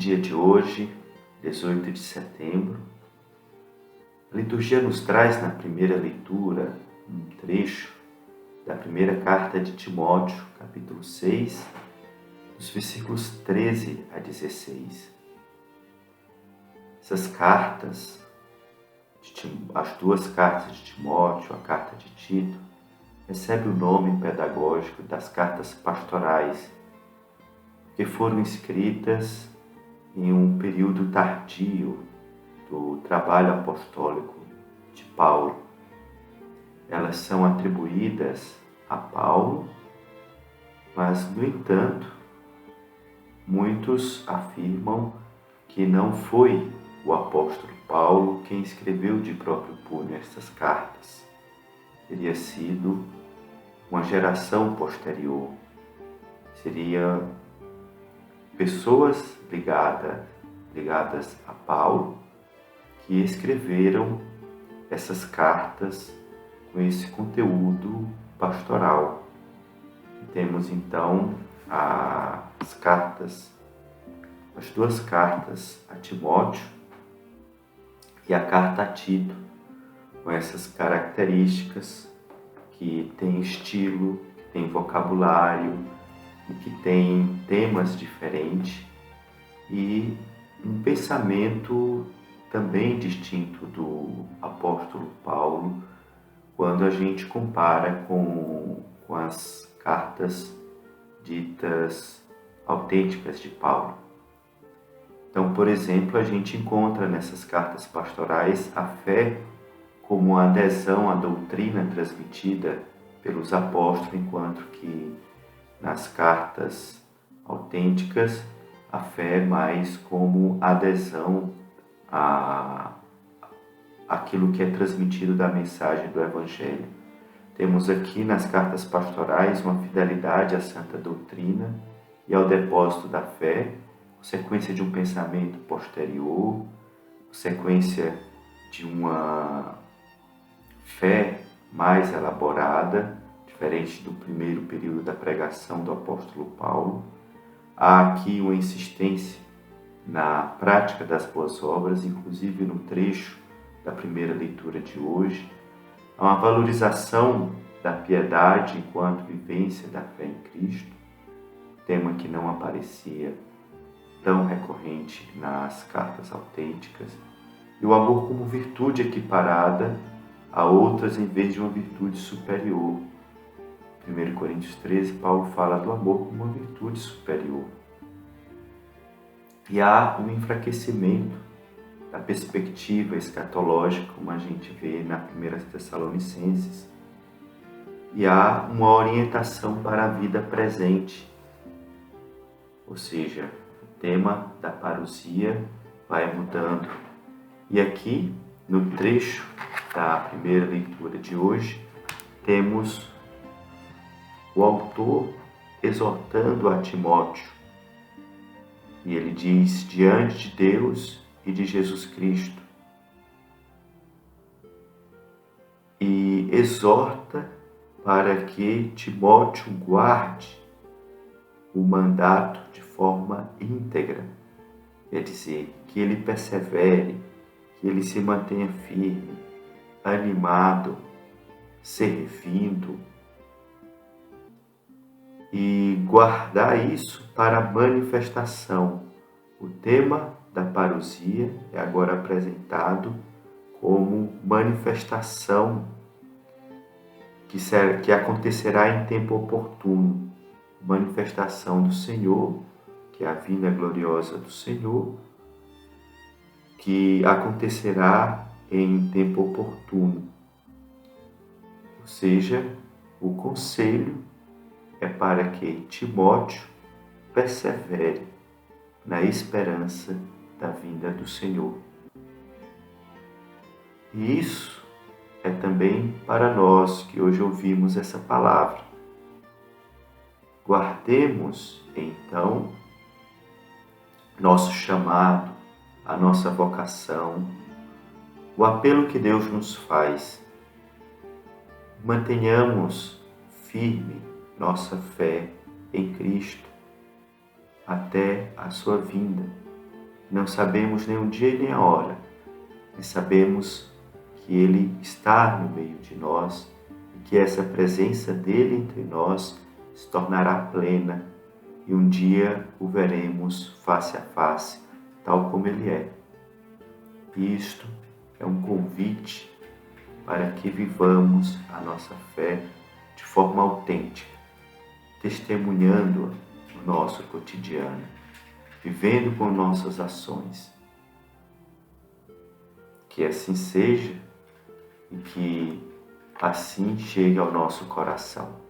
dia de hoje, 18 de setembro, a liturgia nos traz na primeira leitura um trecho da primeira carta de Timóteo, capítulo 6, dos versículos 13 a 16. Essas cartas, as duas cartas de Timóteo, a carta de Tito, recebem o nome pedagógico das cartas pastorais, que foram escritas em um período tardio do trabalho apostólico de Paulo. Elas são atribuídas a Paulo, mas, no entanto, muitos afirmam que não foi o apóstolo Paulo quem escreveu de próprio punho estas cartas. Teria sido uma geração posterior. Seria pessoas ligadas a Paulo que escreveram essas cartas com esse conteúdo pastoral. E temos então as duas cartas a Timóteo e a carta a Tito, com essas características que tem estilo, que tem vocabulário e que tem temas diferentes e um pensamento também distinto do apóstolo Paulo quando a gente compara com as cartas ditas autênticas de Paulo. Então, por exemplo, a gente encontra nessas cartas pastorais a fé como uma adesão à doutrina transmitida pelos apóstolos, enquanto que nas cartas autênticas a fé é mais como adesão àquilo que é transmitido da mensagem do Evangelho. Temos aqui nas cartas pastorais uma fidelidade à santa doutrina e ao depósito da fé, consequência de um pensamento posterior, consequência de uma fé mais elaborada, diferente do primeiro período da pregação do apóstolo Paulo. Há aqui uma insistência na prática das boas obras, inclusive no trecho da primeira leitura de hoje. Há uma valorização da piedade enquanto vivência da fé em Cristo, tema que não aparecia tão recorrente nas cartas autênticas, e o amor como virtude equiparada a outras em vez de uma virtude superior. 1 Coríntios 13, Paulo fala do amor como uma virtude superior. E há um enfraquecimento da perspectiva escatológica, como a gente vê na 1 Tessalonicenses, e há uma orientação para a vida presente, ou seja, o tema da parousia vai mudando. E aqui, no trecho da primeira leitura de hoje, temos o autor exortando a Timóteo. E ele diz: diante de Deus e de Jesus Cristo. E exorta para que Timóteo guarde o mandato de forma íntegra. Quer dizer, que ele persevere, que ele se mantenha firme, animado, servindo, e guardar isso para a manifestação. O tema da parousia é agora apresentado como manifestação que acontecerá em tempo oportuno. Manifestação do Senhor, que é a vinda gloriosa do Senhor, que acontecerá em tempo oportuno. Ou seja, o conselho é para que Timóteo persevere na esperança da vinda do Senhor. E isso é também para nós que hoje ouvimos essa palavra. Guardemos, então, nosso chamado, a nossa vocação, o apelo que Deus nos faz. Mantenhamos firme nossa fé em Cristo até a sua vinda, Não sabemos nem o dia nem a hora, mas sabemos que Ele está no meio de nós e que essa presença dEle entre nós se tornará plena e um dia o veremos face a face, tal como Ele é. Isto é um convite para que vivamos a nossa fé de forma autêntica, testemunhando-a no nosso cotidiano, vivendo com nossas ações. Que assim seja e que assim chegue ao nosso coração.